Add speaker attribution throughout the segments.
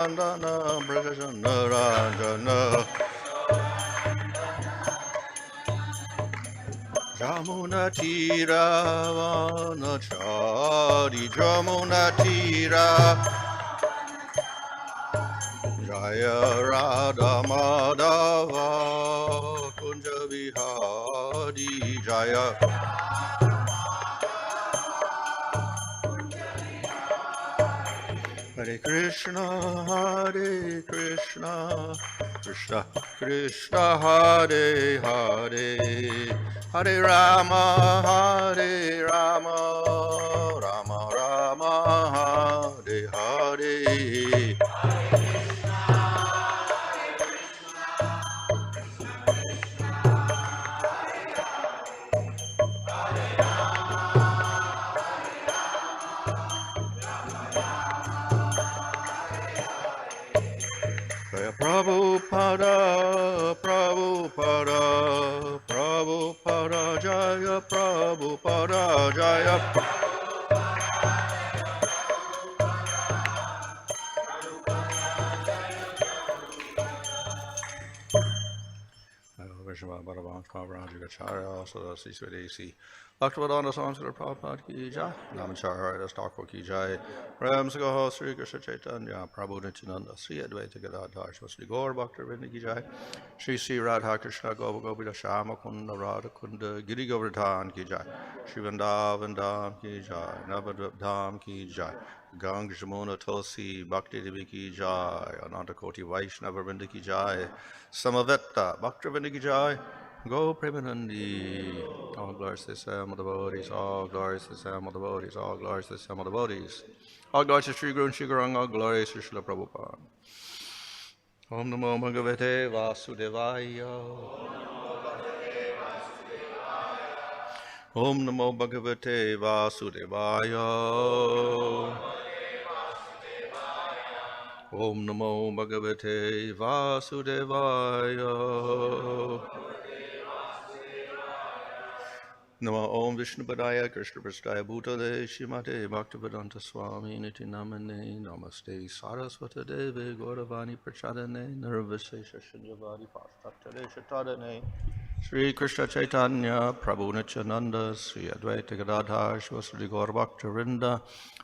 Speaker 1: Nandana Brajana Ranjana Jamuna Tira Vanachari Jamuna Tira Jaya Radha Madhava Kunja Vihari Jaya Hare Krishna, Krishna Krishna, Hare Hare, Hare Rama, Rama Rama, Hare Hare. Jaya Prabhupada, Prabhupada, Prabhupada, Jaya Prabhupada, Jaya. Vishnu Bhagavan Prabhupada Jagacharya Sadasi Swadesi Bhaktivedanta Samsara Prabhupada Ki Jai Namacharya Das Thakur Ki Jai Ram Sagaho Sri Krishna Chaitanya Prabhu Nityananda Sri Advaita Gadadhar Sri Gaur Bhakta Vrinda Ki Jai Sri Sri Radha Krishna Gopa Gopita Shama Kunda Radha Kunda Giri Govardhan Ki Jai Sri Vrindavan Dham Ki Jai Navadvip Dham Ki Jai Gang Jamuna Tulsi Bhakti Devi Ki Jai Ananta Koti Vaishnava Vrinda Ki Jai Samavetta Bhakti Vrinda Ki Jai Go Premanandi. All glories to Sam of the devotees, all glories to Sam of the devotees, all glories to Sam of the devotees. All glories to Sri Guru and Sri Gurung, all glories to Srila Prabhupada. Om Namo Bhagavate Vasudevaya. Om Namo Bhagavate Vasudevaya. Om Namo Bhagavate Vasudevaya. Namo Om Vishnu Padaya Krishna Prasthaya Bhutale Shrimate Bhaktivedanta Swami Niti Namane Namaste Saraswata Deve Gauravani Prachadane Nirvasesha Shinjavadi Pastatare Shatadane Sri Krishna Chaitanya Prabhu Nityananda Sri Advaita Gadadhar Shivasri Gaur Bhaktarinda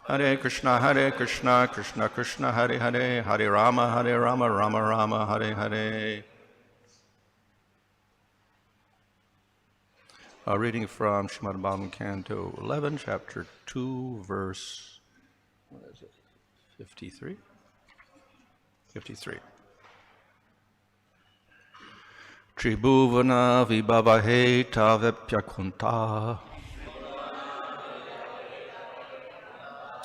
Speaker 1: Hare Krishna Krishna Krishna Hare Hare Hare Rama Rama Rama Hare Hare. Reading from Srimad Bhagavatam, Canto 11, Chapter 2, Verse, what is it, 53? 53. Tribhuvana vibhavahe tavepya kunta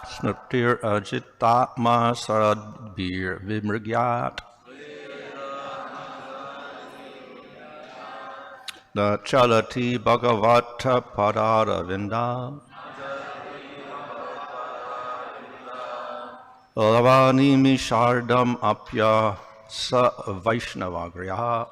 Speaker 1: snurtir ajitatma saradbir vimrigyat na chalati bhagavata padara vinda lavani mishardam apya sa vaishnavagriya.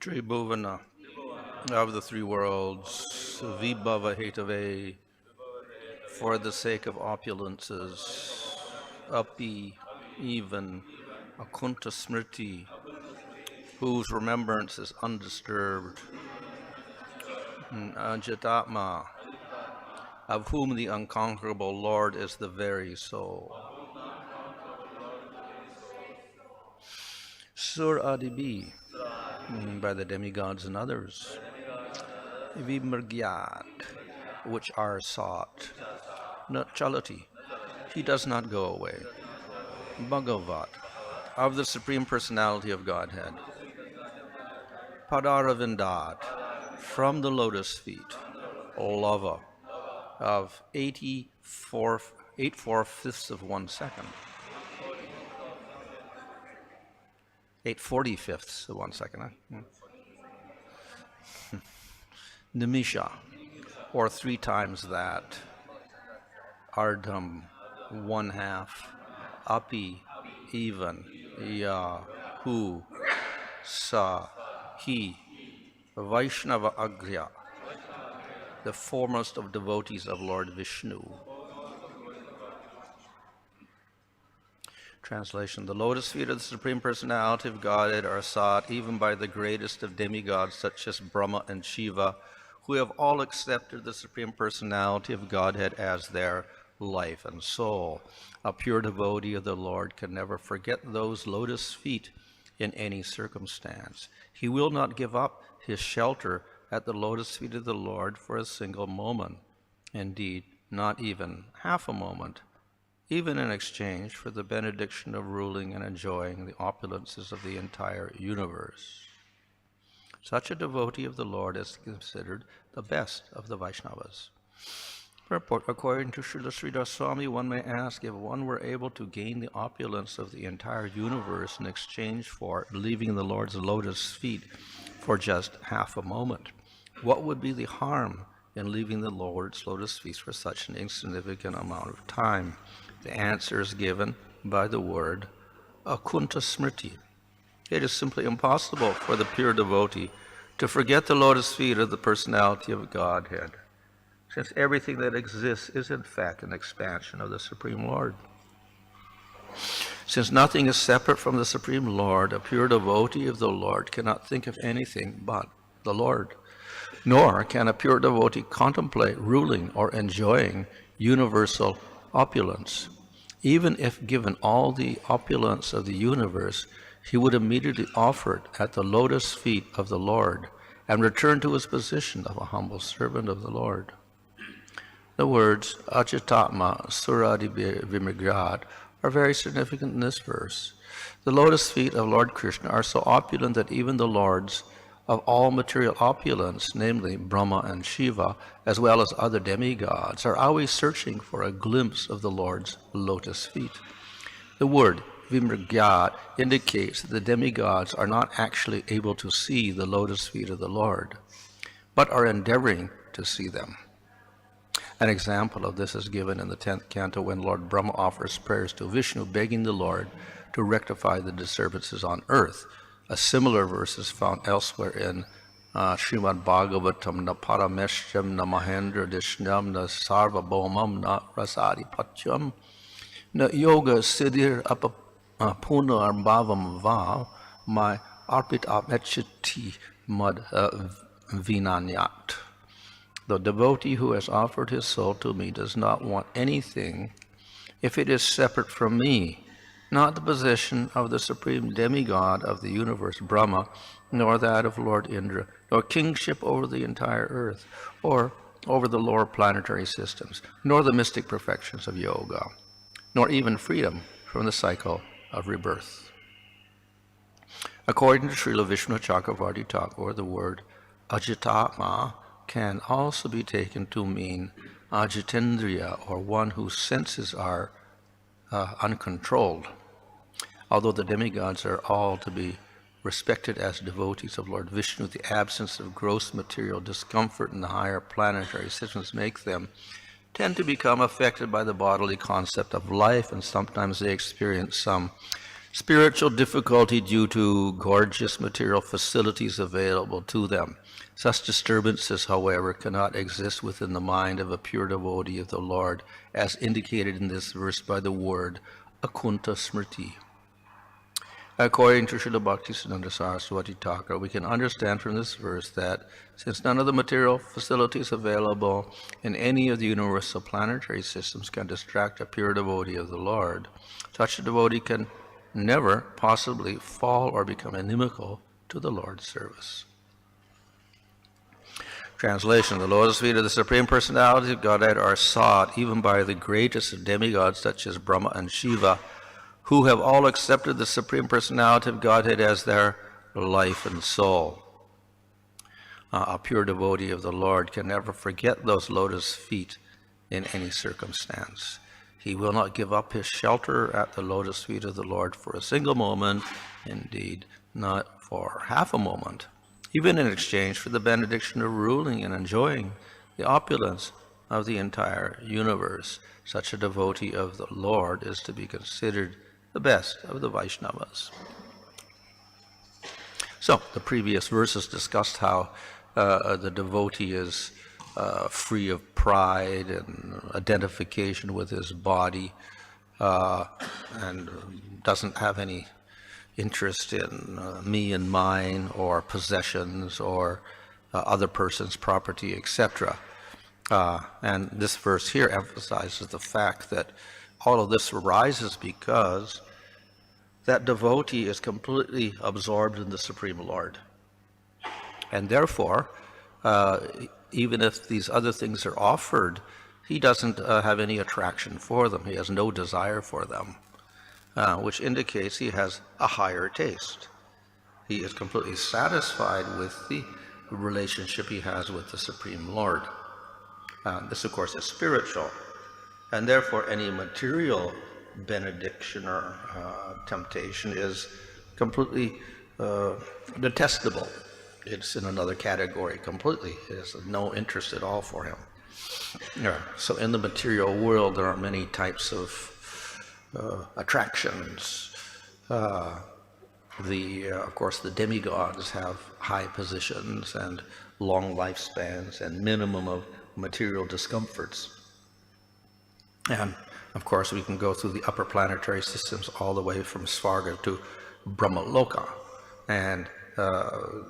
Speaker 1: Tribhuvana of the three worlds, Vibhava Hetave, for the sake of opulences, Api, even, Akunta Smriti, whose remembrance is undisturbed, Ajitatma, of whom the unconquerable Lord is the very soul. Sur Adibi, by the demigods and others. Vimrgyat, which are sought. Natchalati, he does not go away. Bhagavat, of the Supreme Personality of Godhead. Padaravindat, from the lotus feet. Lava, of 8/4 of 1 second. 8/45 of 1 second. Nimisha, or 3 times that. Ardham, 1/2. Api, even. Ya, who. Sa, he. Vaishnava Agya, the foremost of devotees of Lord Vishnu. Translation: the lotus feet of the Supreme Personality of Godhead are sought even by the greatest of demigods such as Brahma and Shiva, who have all accepted the Supreme Personality of Godhead as their life and soul. A pure devotee of the Lord can never forget those lotus feet in any circumstance. He will not give up his shelter at the lotus feet of the Lord for a single moment. Indeed, not even half a moment, even in exchange for the benediction of ruling and enjoying the opulences of the entire universe. Such a devotee of the Lord is considered the best of the Vaishnavas. Purport: according to Srila Sridhar Swami, one may ask, if one were able to gain the opulence of the entire universe in exchange for leaving the Lord's lotus feet for just half a moment, what would be the harm in leaving the Lord's lotus feet for such an insignificant amount of time? The answer is given by the word Akunta Smriti. It is simply impossible for the pure devotee to forget the lotus feet of the personality of Godhead, since everything that exists is in fact an expansion of the Supreme Lord. Since nothing is separate from the Supreme Lord, a pure devotee of the Lord cannot think of anything but the Lord. Nor can a pure devotee contemplate ruling or enjoying universal opulence. Even if given all the opulence of the universe, he would immediately offer it at the lotus feet of the Lord and return to his position of a humble servant of the Lord. The words Ajitatma Suradi Vimrgyat are very significant in this verse. The lotus feet of Lord Krishna are so opulent that even the lords of all material opulence, namely Brahma and Shiva, as well as other demigods, are always searching for a glimpse of the Lord's lotus feet. The word Vimrgyat indicates that the demigods are not actually able to see the lotus feet of the Lord, but are endeavoring to see them. An example of this is given in the 10th canto when Lord Brahma offers prayers to Vishnu, begging the Lord to rectify the disturbances on earth. A similar verse is found elsewhere in Srimad Bhagavatam, na parameshyam na mahendra dishnam na sarvabhaumam na rasadi patyam na yoga siddhir punar bhavam va my arpit apechiti mad vinanyat. The devotee who has offered his soul to me does not want anything if it is separate from me, not the position of the supreme demigod of the universe, Brahma, nor that of Lord Indra, nor kingship over the entire earth, or over the lower planetary systems, nor the mystic perfections of yoga, nor even freedom from the cycle of rebirth. According to Srila Vishnu Chakravarti Thakur, the word Ajitatma can also be taken to mean Ajitendriya, or one whose senses are uncontrolled. Although the demigods are all to be respected as devotees of Lord Vishnu, the absence of gross material discomfort in the higher planetary systems make them tend to become affected by the bodily concept of life, and sometimes they experience some spiritual difficulty due to gorgeous material facilities available to them. Such disturbances, however, cannot exist within the mind of a pure devotee of the Lord, as indicated in this verse by the word akunta smriti. According to Srila Bhaktisiddhanta Saraswati Thakur, we can understand from this verse that since none of the material facilities available in any of the universal planetary systems can distract a pure devotee of the Lord, such a devotee can never possibly fall or become inimical to the Lord's service. Translation: the lotus feet of the Supreme Personality of Godhead are sought even by the greatest of demigods such as Brahma and Shiva, who have all accepted the Supreme Personality of Godhead as their life and soul. A pure devotee of the Lord can never forget those lotus feet in any circumstance. He will not give up his shelter at the lotus feet of the Lord for a single moment, indeed not for half a moment, even in exchange for the benediction of ruling and enjoying the opulence of the entire universe. Such a devotee of the Lord is to be considered the best of the Vaishnavas. So, the previous verses discussed how the devotee is free of pride and identification with his body, and doesn't have any interest in me and mine or possessions or other person's property, etc. And this verse here emphasizes the fact that all of this arises because that devotee is completely absorbed in the Supreme Lord. And therefore, even if these other things are offered, he doesn't have any attraction for them. He has no desire for them, which indicates he has a higher taste. He is completely satisfied with the relationship he has with the Supreme Lord. This, of course, is spiritual, and therefore any material benediction or temptation is completely detestable. It's in another category completely. It has no interest at all for him. Yeah. So in the material world, there are many types of attractions. Of course, the demigods have high positions and long lifespans and minimum of material discomforts. And of course, we can go through the upper planetary systems all the way from Svarga to Brahmaloka. And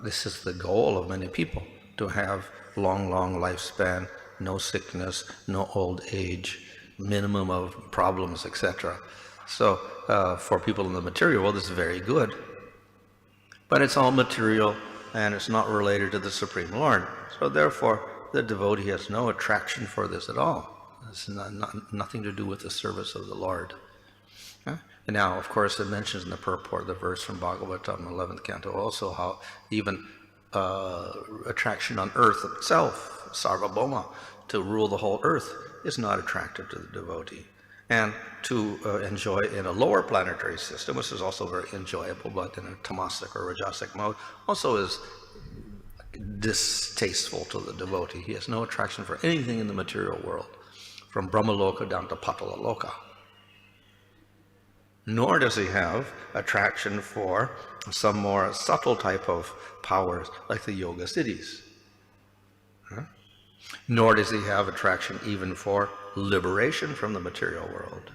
Speaker 1: this is the goal of many people, to have long lifespan, no sickness, no old age, minimum of problems, etc. So for people in the material world, this is very good. But it's all material and it's not related to the Supreme Lord. So therefore, the devotee has no attraction for this at all. It's nothing to do with the service of the Lord. And now, of course, it mentions in the purport, the verse from Bhagavatam, 11th canto, also how even attraction on earth itself, sarvabhauma, to rule the whole earth, is not attractive to the devotee. And to enjoy in a lower planetary system, which is also very enjoyable, but in a tamasic or rajasic mode, also is distasteful to the devotee. He has no attraction for anything in the material world, from Brahmaloka down to Patalaloka. Nor does he have attraction for some more subtle type of powers like the yoga siddhis. Nor does he have attraction even for liberation from the material world.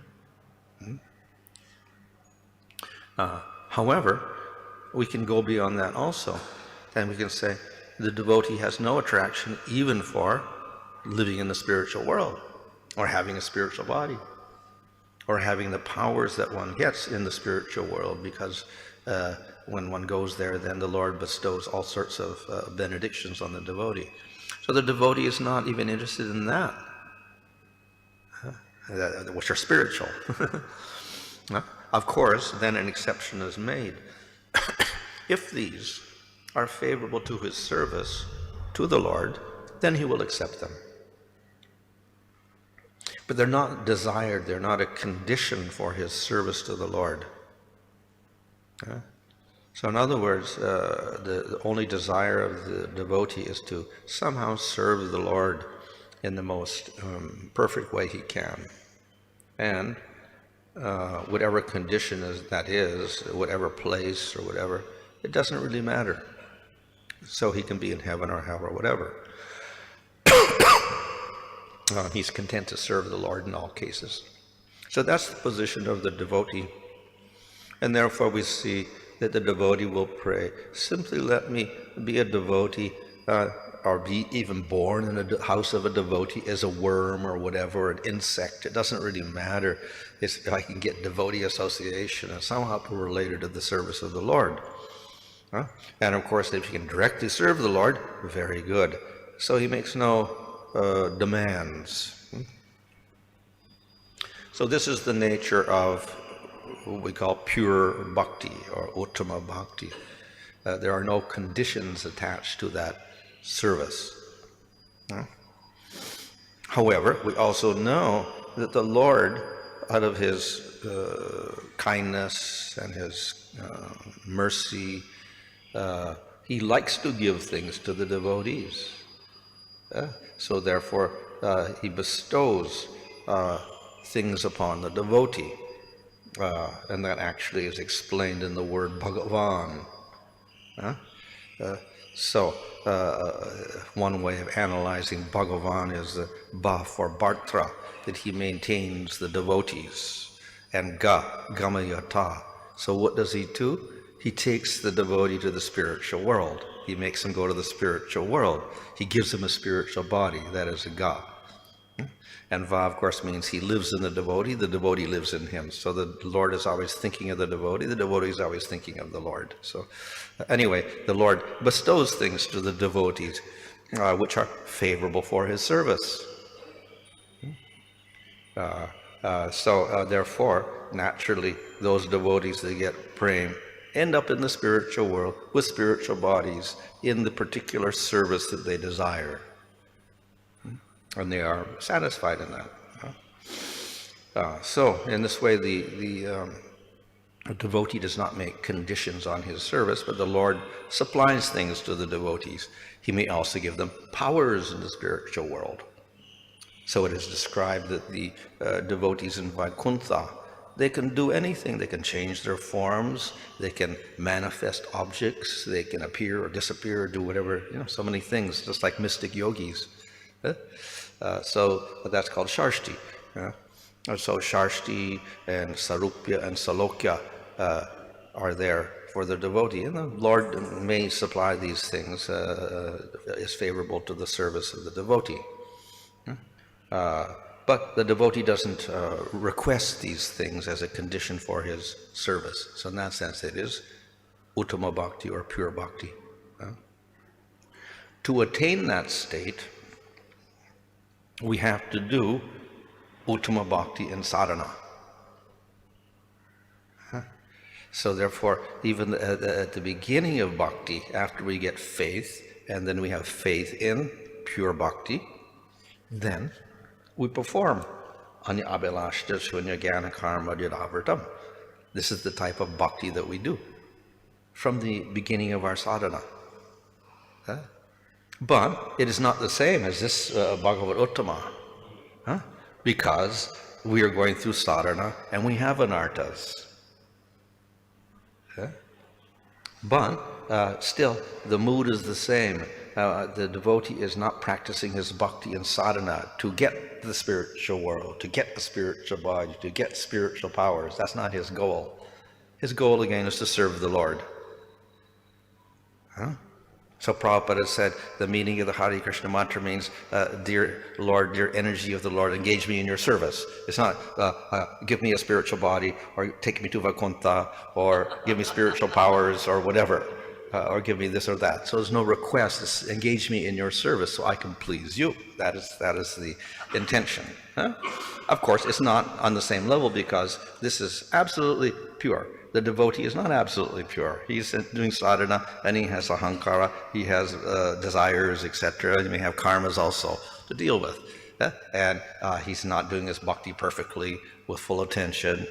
Speaker 1: However, we can go beyond that also, and we can say the devotee has no attraction even for living in the spiritual world, or having a spiritual body, or having the powers that one gets in the spiritual world, because when one goes there, then the Lord bestows all sorts of benedictions on the devotee. So the devotee is not even interested in that, which are spiritual. Of course, then an exception is made. If these are favorable to his service to the Lord, then he will accept them. But they're not desired, they're not a condition for his service to the Lord. So in other words, the only desire of the devotee is to somehow serve the Lord in the most perfect way he can. And whatever condition that is, whatever place or whatever, it doesn't really matter. So he can be in heaven or hell or whatever. He's content to serve the Lord in all cases. So that's the position of the devotee. And therefore we see that the devotee will pray, simply let me be a devotee, or be even born in a house of a devotee as a worm or whatever, an insect. It doesn't really matter. If I can get devotee association and somehow related to the service of the Lord. And of course, if you can directly serve the Lord, very good. So he makes no demands. So this is the nature of what we call pure bhakti or uttama bhakti. There are no conditions attached to that service. However, we also know that the Lord, out of his kindness and his mercy, he likes to give things to the devotees. So therefore, he bestows things upon the devotee. And that actually is explained in the word Bhagavan. So one way of analyzing Bhagavan is the Ba for Bhartra, that he maintains the devotees, and Ga, Gamayata. So what does he do? He takes the devotee to the spiritual world. He makes him go to the spiritual world. He gives him a spiritual body, that is a Ga. And Va, of course, means he lives in the devotee lives in him. So the Lord is always thinking of the devotee is always thinking of the Lord. So anyway, the Lord bestows things to the devotees which are favorable for his service. Therefore, naturally, those devotees that get prema end up in the spiritual world with spiritual bodies in the particular service that they desire. And they are satisfied in that. So in this way, the devotee does not make conditions on his service, but the Lord supplies things to the devotees. He may also give them powers in the spiritual world. So it is described that the devotees in Vaikuntha, they can do anything. They can change their forms. They can manifest objects. They can appear or disappear or do whatever, so many things, just like mystic yogis. So that's called Sharshti. So Sharshti and Sarupya and Salokya are there for the devotee. And the Lord may supply these things as favorable to the service of the devotee. But the devotee doesn't request these things as a condition for his service. So in that sense, it is uttama bhakti or pure bhakti. To attain that state, we have to do uttama bhakti and sadhana. So therefore, even at the beginning of bhakti, after we get faith, and then we have faith in pure bhakti, then we perform anya abhilashta shunya jnana karma yadavritam. This is the type of bhakti that we do from the beginning of our sadhana. But it is not the same as this Bhagavad Uttama, because we are going through sadhana and we have anarthas. But still, the mood is the same. The devotee is not practicing his bhakti and sadhana to get the spiritual world, to get the spiritual body, to get spiritual powers. That's not his goal. His goal, again, is to serve the Lord. So Prabhupada said the meaning of the Hare Kṛṣṇa mantra means, dear Lord, dear energy of the Lord, engage me in your service. It's not give me a spiritual body, or take me to Vaikuntha, or give me spiritual powers, or whatever, or give me this or that. So there's no request. It's engage me in your service so I can please you. That is the intention. Of course, it's not on the same level because this is absolutely pure. The devotee is not absolutely pure. He's doing sadhana and he has ahankara, he has desires, etc. He may have karmas also to deal with. And he's not doing his bhakti perfectly with full attention.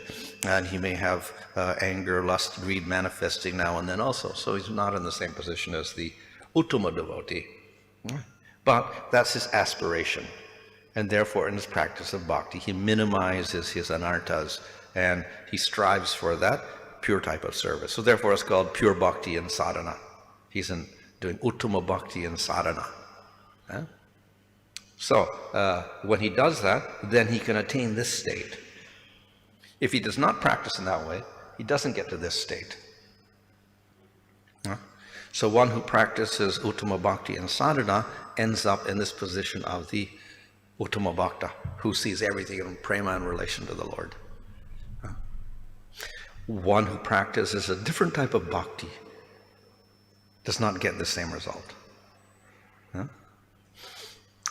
Speaker 1: And he may have anger, lust, greed manifesting now and then also. So he's not in the same position as the uttama devotee. But that's his aspiration. And therefore, in his practice of bhakti, he minimizes his anarthas and he strives for that pure type of service. So therefore it's called pure bhakti and sadhana. He's doing uttama bhakti and sadhana. So when he does that, then he can attain this state. If he does not practice in that way, he doesn't get to this state. So one who practices uttama bhakti and sadhana ends up in this position of the uttama bhakta, who sees everything in prema in relation to the Lord. One who practices a different type of bhakti does not get the same result.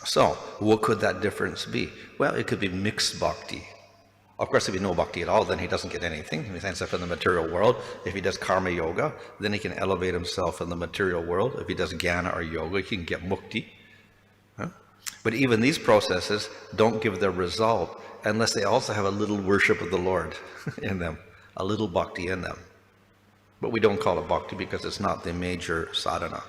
Speaker 1: So what could that difference be? Well, it could be mixed bhakti. Of course, if he no bhakti at all, then he doesn't get anything. He ends up in the material world. If he does karma yoga, then he can elevate himself in the material world. If he does jnana or yoga, he can get mukti. But even these processes don't give their result unless they also have a little worship of the Lord in them, a little bhakti in them. But we don't call it bhakti because it's not the major sadhana.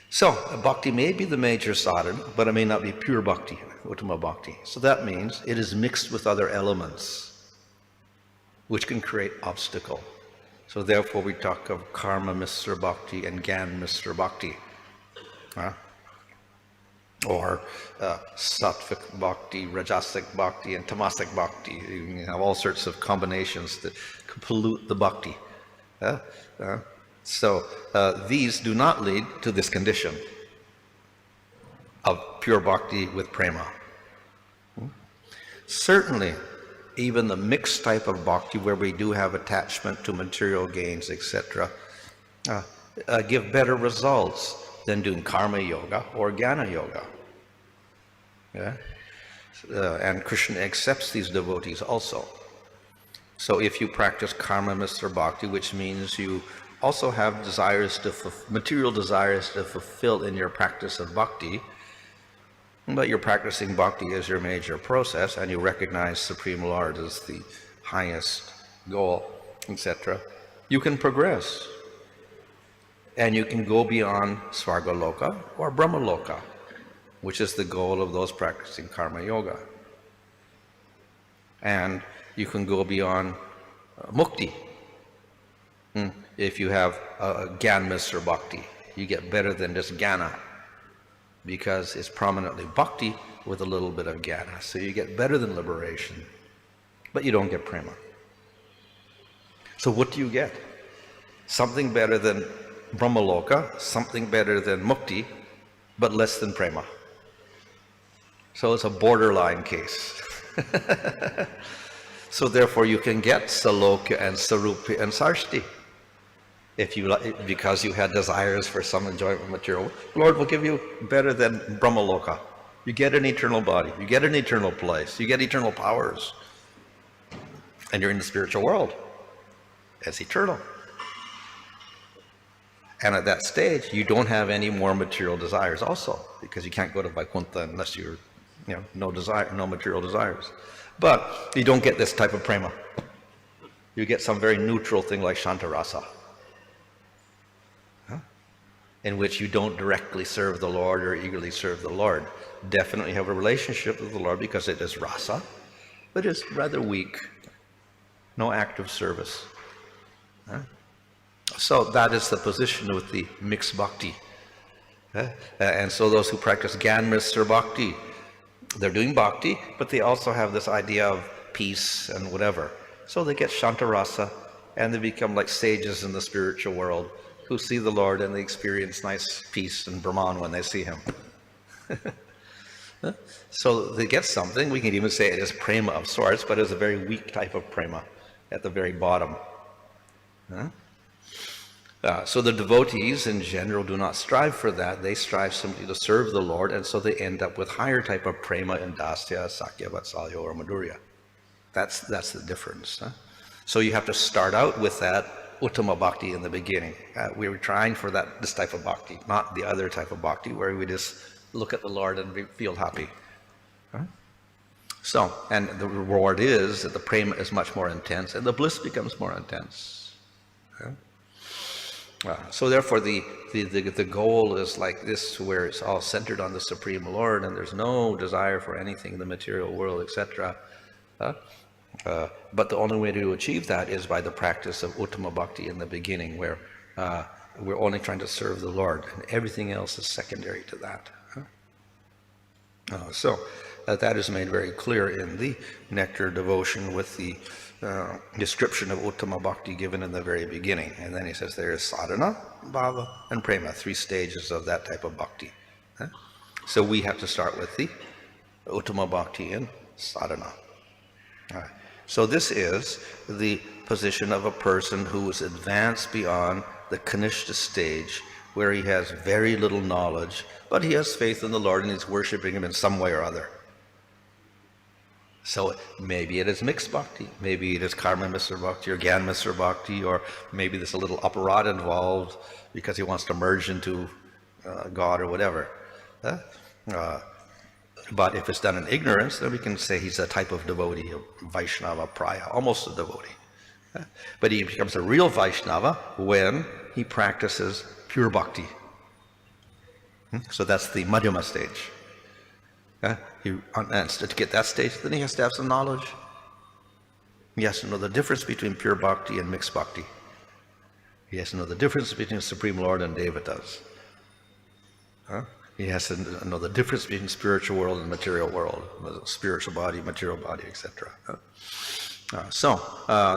Speaker 1: So bhakti may be the major sadhana, but it may not be pure bhakti, uttama bhakti. So that means it is mixed with other elements, which can create obstacle. So therefore we talk of karma Mr. Bhakti and Gyan Mr. Bhakti. Or sattvic bhakti, rajasic bhakti, and tamasic bhakti. You have all sorts of combinations that pollute the bhakti. So these do not lead to this condition of pure bhakti with prema. Certainly, even the mixed type of bhakti where we do have attachment to material gains, etc., give better results than doing karma yoga or jnana yoga. And Krishna accepts these devotees also. So if you practice karma Mr. Bhakti, which means you also have desires material desires to fulfill in your practice of bhakti, but you're practicing bhakti as your major process, and you recognize Supreme Lord as the highest goal, etc., you can progress. And you can go beyond Svargaloka or Brahmaloka, which is the goal of those practicing karma yoga. And you can go beyond mukti. If you have Gyan Mr. Bhakti, you get better than just Jnana, because it's prominently bhakti with a little bit of Jnana. So you get better than liberation, but you don't get prema. So what do you get? Something better than Brahmaloka, something better than mukti, but less than prema. So it's a borderline case. So therefore you can get Salokya and Sarupi and Sarshti. Because you had desires for some enjoyment of material, Lord will give you better than Brahmaloka. You get an eternal body, you get an eternal place, you get eternal powers. And you're in the spiritual world. It's eternal. And at that stage, you don't have any more material desires also, because you can't go to Vaikuntha unless you're, no material desires. But you don't get this type of prema. You get some very neutral thing like Shantarasa, in which you don't directly serve the Lord or eagerly serve the Lord. Definitely have a relationship with the Lord because it is rasa, but it's rather weak. No active service. So that is the position with the mixed bhakti. And so those who practice Gyan Mr. Bhakti, they're doing bhakti, but they also have this idea of peace and whatever. So they get Shantarasa, and they become like sages in the spiritual world who see the Lord and they experience nice peace and Brahman when they see him. So they get something. We can even say it is prema of sorts, but it's a very weak type of prema at the very bottom. So the devotees in general do not strive for that. They strive simply to serve the Lord, and so they end up with higher type of prema in dasya, sakya, vatsalya, or madhurya. That's the difference. So you have to start out with that uttama bhakti in the beginning. We were trying for this type of bhakti, not the other type of bhakti where we just look at the Lord and feel happy. So, and the reward is that the prema is much more intense and the bliss becomes more intense. So therefore the goal is like this, where it's all centered on the Supreme Lord and there's no desire for anything in the material world, etc. But the only way to achieve that is by the practice of Uttama Bhakti in the beginning, where we're only trying to serve the Lord, and everything else is secondary to that. So that is made very clear in the Nectar devotion with the description of Uttama Bhakti given in the very beginning. And then he says there is sadhana, bhava, and prema, 3 stages of that type of bhakti. So we have to start with the Uttama Bhakti in sadhana. So this is the position of a person who is advanced beyond the Kanishta stage, where he has very little knowledge, but he has faith in the Lord and he's worshiping him in some way or other. So maybe it is mixed bhakti, maybe it is karma misra bhakti or gyan misra bhakti, or maybe there's a little aparad involved because he wants to merge into God or whatever. But if it's done in ignorance, then we can say he's a type of devotee, a Vaishnava Praya, almost a devotee. But he becomes a real Vaishnava when he practices pure bhakti. So that's the Madhyama stage. And to get that stage, then he has to have some knowledge. He has to know the difference between pure bhakti and mixed bhakti. He has to know the difference between Supreme Lord and devotees. He has to know the difference between spiritual world and material world, spiritual body, material body, etc.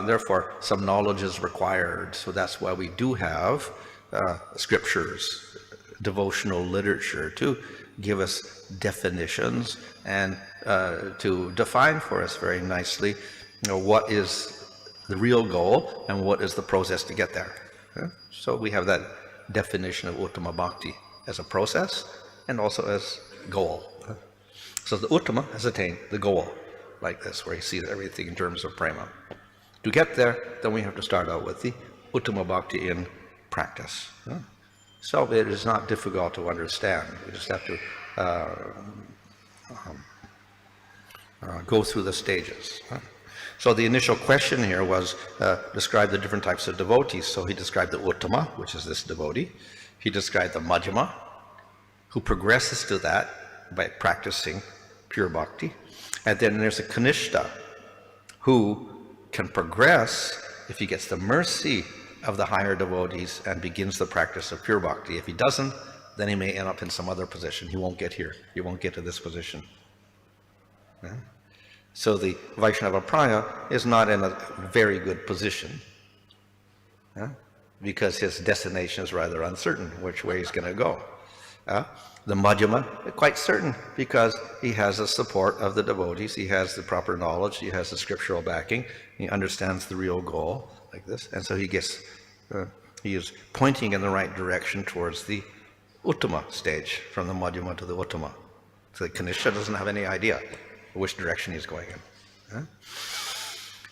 Speaker 1: Therefore, some knowledge is required. So that's why we do have scriptures, devotional literature to give us definitions and to define for us very nicely, what is the real goal and what is the process to get there. So we have that definition of Uttama Bhakti as a process and also as goal. So the Uttama has attained the goal, like this, where he sees everything in terms of prema. To get there, then we have to start out with the Uttama Bhakti in practice. So it is not difficult to understand. We just have to go through the stages. So the initial question here was describe the different types of devotees. So he described the Uttama, which is this devotee. He described the Madhyama, who progresses to that by practicing pure bhakti. And then there's a Kanishta, who can progress if he gets the mercy of the higher devotees and begins the practice of pure bhakti. If he doesn't, then he may end up in some other position. He won't get here. He won't get to this position. So the Vaishnava Praya is not in a very good position, because his destination is rather uncertain which way he's going to go. The Madhyama, quite certain, because he has the support of the devotees, he has the proper knowledge, he has the scriptural backing, he understands the real goal, like this, and so he is pointing in the right direction towards the Uttama stage, from the Madhyama to the Uttama. So the Kanishta doesn't have any idea which direction he's going in.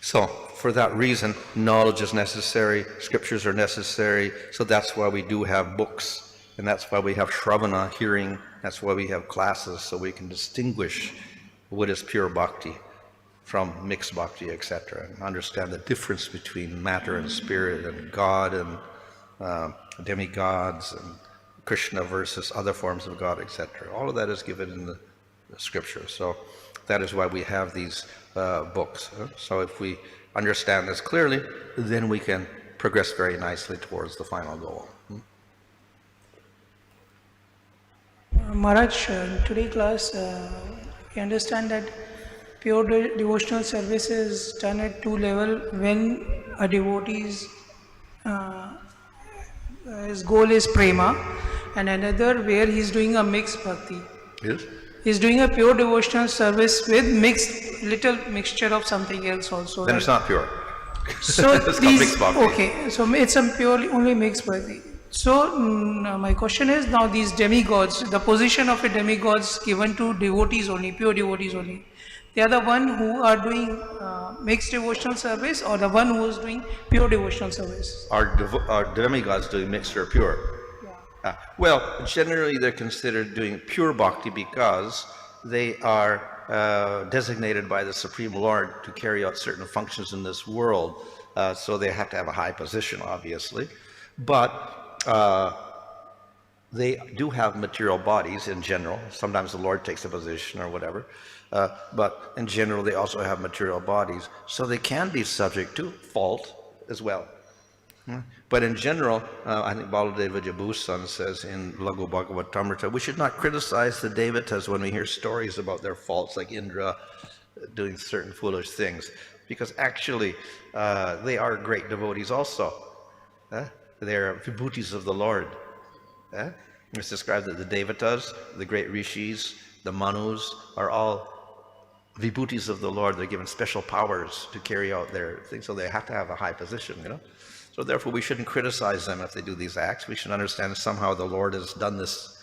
Speaker 1: So for that reason, knowledge is necessary, scriptures are necessary, so that's why we do have books. And that's why we have Shravana, hearing. That's why we have classes, so we can distinguish what is pure bhakti from mixed bhakti, etc. And understand the difference between matter and spirit and God and demigods and Krishna versus other forms of God, etc. All of that is given in the scriptures. So that is why we have these books. So if we understand this clearly, then we can progress very nicely towards the final goal.
Speaker 2: Maharaj, in today's class, we understand that pure devotional service is done at 2 levels. When a devotee's his goal is prema, and another where he's doing a mixed bhakti.
Speaker 1: Yes.
Speaker 2: He's doing a pure devotional service with little mixture of something else also.
Speaker 1: Then it's not pure.
Speaker 2: So
Speaker 1: it's not mixed bhakti.
Speaker 2: Okay, so it's a purely only mixed bhakti. So my question is, now these demigods, the position of a demigod is given to devotees only, pure devotees only. They are the one who are doing mixed devotional service, or the one who is doing pure devotional service?
Speaker 1: Are demigods doing mixed or pure?
Speaker 2: Yeah.
Speaker 1: Well, generally they're considered doing pure bhakti because they are designated by the Supreme Lord to carry out certain functions in this world. So they have to have a high position, obviously. But they do have material bodies in general. Sometimes the Lord takes a position or whatever, but in general they also have material bodies, so they can be subject to fault as well. But in general, I think Baladeva Jabusan says in Lagu Bhagavatamrita, we should not criticize the devotees when we hear stories about their faults, like Indra doing certain foolish things, because actually they are great devotees also. They are vibhutis of the Lord. It's described that the devatas, the great rishis, the manus are all vibhutis of the Lord. They're given special powers to carry out their things, so they have to have a high position, So therefore we shouldn't criticize them if they do these acts. We should understand somehow the Lord has done this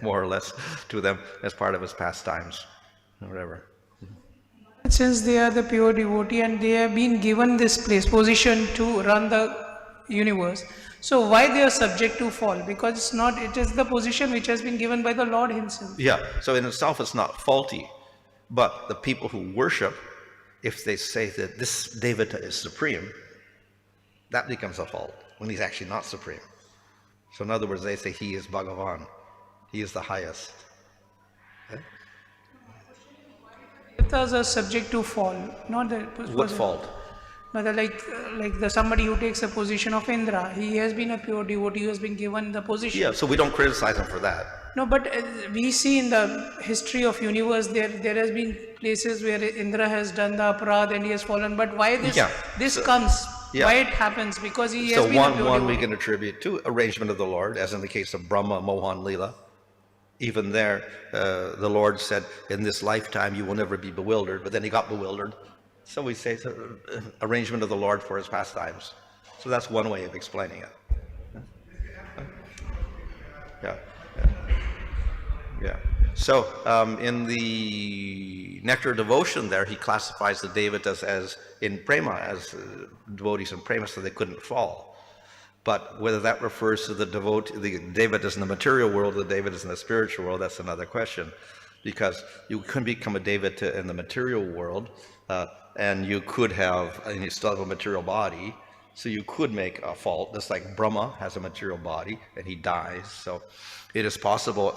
Speaker 1: more or less to them as part of his pastimes, or whatever.
Speaker 2: Since they are the pure devotee and they have been given this position to run the universe, so why they are subject to fall? Because it is the position which has been given by the Lord himself.
Speaker 1: Yeah, so in itself it's not faulty, but the people who worship, if they say that this devata is supreme, that becomes a fault when he's actually not supreme. So in other words, they say he is Bhagavan, he is the highest.
Speaker 2: Devatas are subject to fall, not the
Speaker 1: What fault?
Speaker 2: But somebody who takes the position of Indra, he has been a pure devotee who has been given the position.
Speaker 1: Yeah, so we don't criticize him for that.
Speaker 2: No, but we see in the history of universe there has been places where Indra has done the aparadh and he has fallen. But why this comes?
Speaker 1: Yeah.
Speaker 2: Why it happens? Because he has been a pure
Speaker 1: one
Speaker 2: devotee.
Speaker 1: we can attribute to arrangement of the Lord, as in the case of Brahma Mohan Leela. Even there, the Lord said, in this lifetime you will never be bewildered, but then he got bewildered. So we say it's an arrangement of the Lord for his pastimes. So that's one way of explaining it. Yeah. So in the Nectar Devotion there, he classifies the devatas as in prema, as devotees in prema, so they couldn't fall. But whether that refers to the devatas in the material world or the devatas in the spiritual world, that's another question. Because you couldn't become a devata in the material world, and you still have a material body, so you could make a fault, just like Brahma has a material body and he dies. So it is possible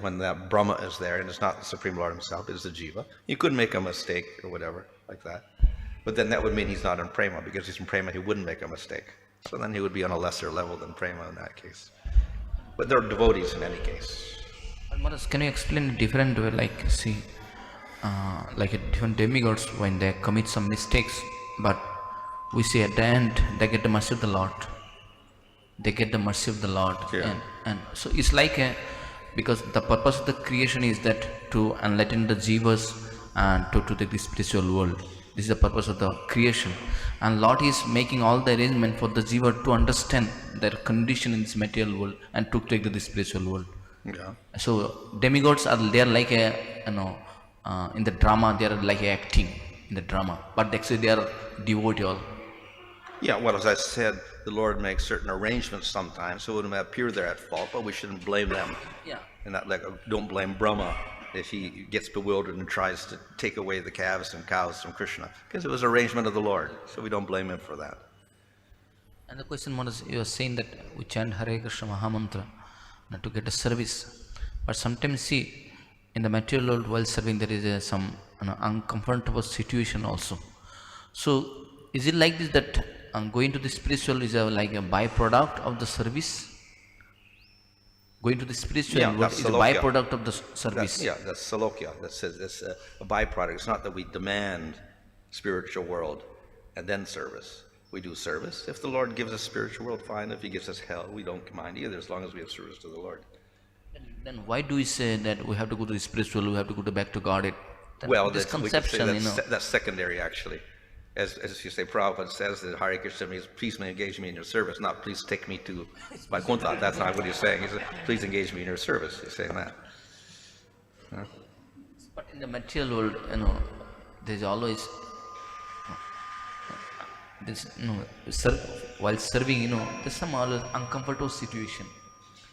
Speaker 1: when that Brahma is there, and it's not the Supreme Lord himself, it's the Jiva, you could make a mistake or whatever, like that. But then that would mean he's not in prema, because he's in prema, he wouldn't make a mistake. So then he would be on a lesser level than prema in that case. But they're devotees in any case.
Speaker 3: Maharaj, can you explain a different way, like different demigods when they commit some mistakes, but we see at the end they get the mercy of the Lord. They get the mercy of the Lord,
Speaker 1: Yeah.
Speaker 3: and so it's because the purpose of the creation is that to enlighten the jivas and to take the spiritual world. This is the purpose of the creation, and Lord is making all the arrangement for the jiva to understand their condition in this material world and to take the spiritual world.
Speaker 1: Yeah.
Speaker 3: So demigods they are like in the drama they are like acting in the drama, but actually they are devotee all.
Speaker 1: Yeah, well, as I said, the Lord makes certain arrangements sometimes, so it wouldn't appear they're at fault, but we shouldn't blame them.
Speaker 3: Yeah.
Speaker 1: And don't blame Brahma if he gets bewildered and tries to take away the calves and cows from Krishna, because it was arrangement of the Lord, so we don't blame him for that.
Speaker 3: And the question was, you are saying that we chant Hare Kṛṣṇa Mahamantra to get a service, but sometimes see in the material world while serving there is some uncomfortable situation also. So is it like this that going to the spiritual is like a byproduct of the service? Going to the spiritual world is a byproduct of the service.
Speaker 1: That's salokya. That's a byproduct. It's not that we demand spiritual world and then service. We do service. If the Lord gives us spiritual world, fine. If he gives us hell, we don't mind either, as long as we have service to the Lord.
Speaker 3: Then why do we say that we have to go to the spiritual, we have to go back to God?
Speaker 1: Well,
Speaker 3: this conception,
Speaker 1: that's secondary, actually. As you say, Prabhupada says that Hare Kṛṣṇa means please engage me in your service, not please take me to Vaikuntha. That's not what he's saying. He says, please engage me in your service. He's saying that. Huh?
Speaker 3: But in the material world, there's always while serving, there's some always uncomfortable situation.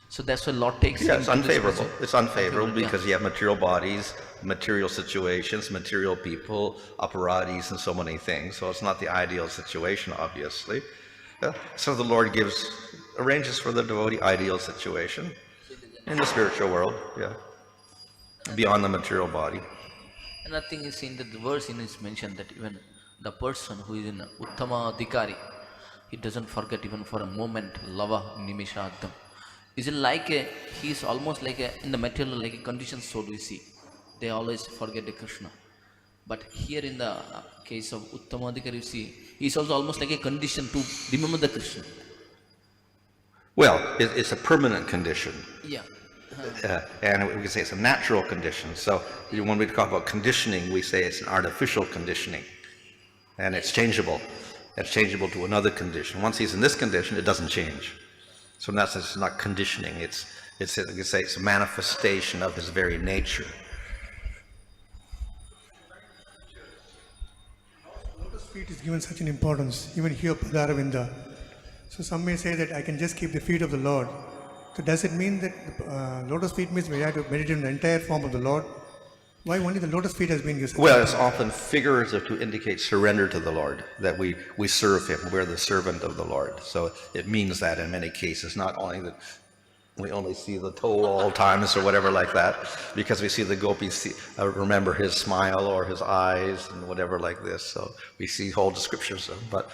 Speaker 3: So that's why Lord takes.
Speaker 1: Yeah, it's unfavorable. It's unfavorable because
Speaker 3: yeah.
Speaker 1: you have material bodies, material situations, material people, aparadhis, and so many things. So it's not the ideal situation, obviously. So the Lord arranges for the devotee ideal situation.
Speaker 3: So
Speaker 1: In the spiritual world, yeah. Beyond the material body.
Speaker 3: Another thing is in the verse in is mentioned that even the person who is in Uttama Adhikari, he doesn't forget even for a moment lava nimishadam. Is it like a, he is almost like a, in the material like a conditioned soul we see. They always forget the Krishna. But here in the case of Uttama Adhikari you see, he is also almost like a condition to remember the Krishna.
Speaker 1: Well, it's a permanent condition.
Speaker 3: Yeah.
Speaker 1: And we can say it's a natural condition. So when we talk about conditioning, we say it's an artificial conditioning. And it's changeable. It's changeable to another condition. Once he's in this condition, it doesn't change. So in that sense, it's not conditioning. We can say it's a manifestation of his very nature.
Speaker 4: Lotus feet is given such an importance, even here Padaravinda. So some may say that I can just keep the feet of the Lord. So does it mean that lotus feet means we have to meditate on the entire form of the Lord? Why only the lotus feet has been used?
Speaker 1: Well, it's often figurative to indicate surrender to the Lord, that we serve him, we're the servant of the Lord. So it means that in many cases, not only that we only see the toe all times or whatever like that, because we see the gopis remember his smile or his eyes and whatever like this. So we see whole descriptions of him, but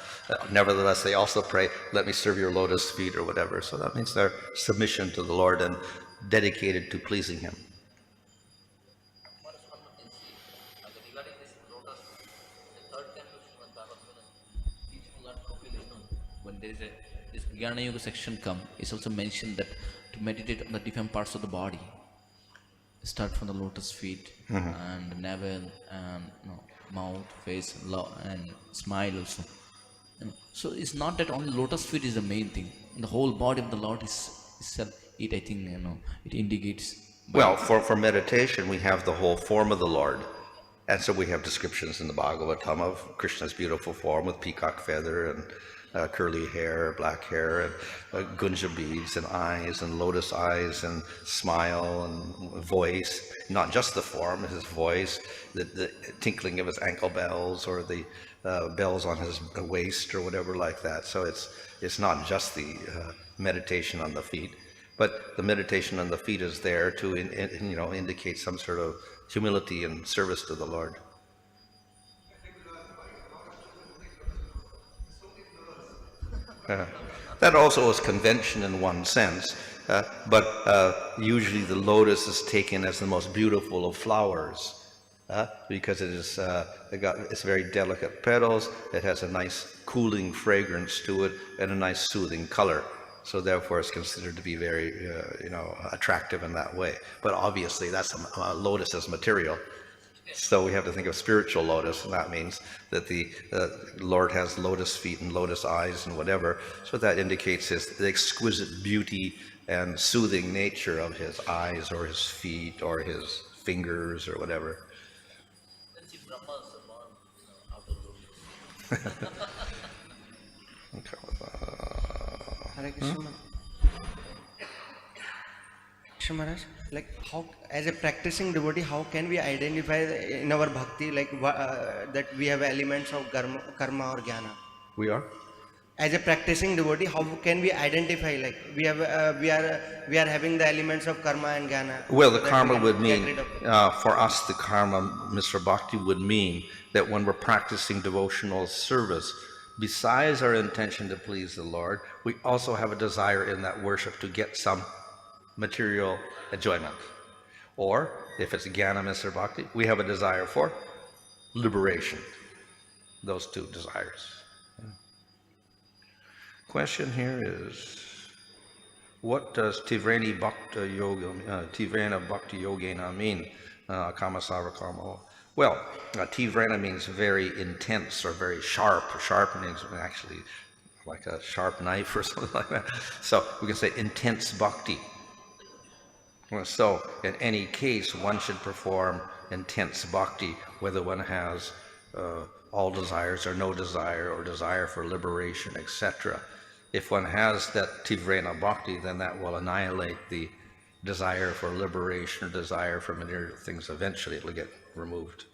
Speaker 1: nevertheless they also pray, let me serve your lotus feet or whatever. So that means their submission to the Lord and dedicated to pleasing him.
Speaker 3: When there is this Jnana Yoga section come, it's also mentioned that to meditate on the different parts of the body. Start from the lotus feet and navel and mouth, face, and smile also. So it's not that only lotus feet is the main thing. The whole body of the Lord is it. I think it indicates.
Speaker 1: Well, for meditation, we have the whole form of the Lord. And so we have descriptions in the Bhagavatam of Krishna's beautiful form with peacock feather and curly hair, black hair, and gunja beads and eyes and lotus eyes and smile and voice. Not just the form, his voice, the tinkling of his ankle bells or the bells on his waist or whatever like that. So it's not just the meditation on the feet, but the meditation on the feet is there to indicate some sort of humility and service to the Lord. That also is convention in one sense, but usually the lotus is taken as the most beautiful of flowers because it's very delicate petals, it has a nice cooling fragrance to it and a nice soothing color. So therefore it's considered to be very attractive in that way. But obviously that's a lotus as material. So we have to think of spiritual lotus, and that means that the Lord has lotus feet and lotus eyes and whatever. So that indicates the exquisite beauty and soothing nature of his eyes or his feet or his fingers or whatever.
Speaker 5: Hare Kṛṣṇa. Krishna Maharaj, like how, as a practicing devotee, how can we identify in our bhakti that we have elements of karma or jnana?
Speaker 1: We are?
Speaker 5: As a practicing devotee, how can we identify we are having the elements of karma and jnana?
Speaker 1: Well, the karma would mean, for us the karma, Mr. Bhakti, would mean that when we're practicing devotional service, besides our intention to please the Lord, we also have a desire in that worship to get some material enjoyment. Or, if it's jnana, Mr. Bhakti, we have a desire for liberation. Those two desires. Question here is, what does Tivrani Bhakti Yogena mean? Kamasara Kama. Well, Tivrana means very intense or very sharp. Sharp means actually like a sharp knife or something like that. So we can say intense bhakti. So in any case, one should perform intense bhakti, whether one has all desires or no desire, or desire for liberation, etc. If one has that Tivrana bhakti, then that will annihilate the desire for liberation or desire for material things. Eventually it will get removed.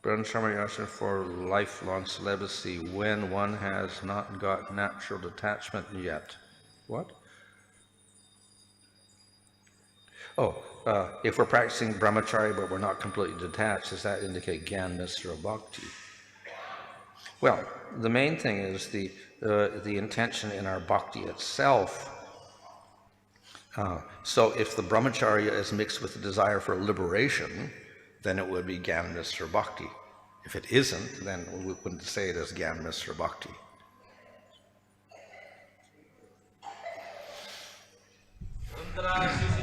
Speaker 1: Brahmacharya for lifelong celibacy when one has not got natural detachment yet. What? If we're practicing brahmacharya but we're not completely detached, does that indicate gyan, misra, bhakti? Well, the main thing is the intention in our bhakti itself. So if the brahmacharya is mixed with the desire for liberation, then it would be gyan, misra, bhakti. If it isn't, then we wouldn't say it as gyan, misra, bhakti.
Speaker 6: Gracias.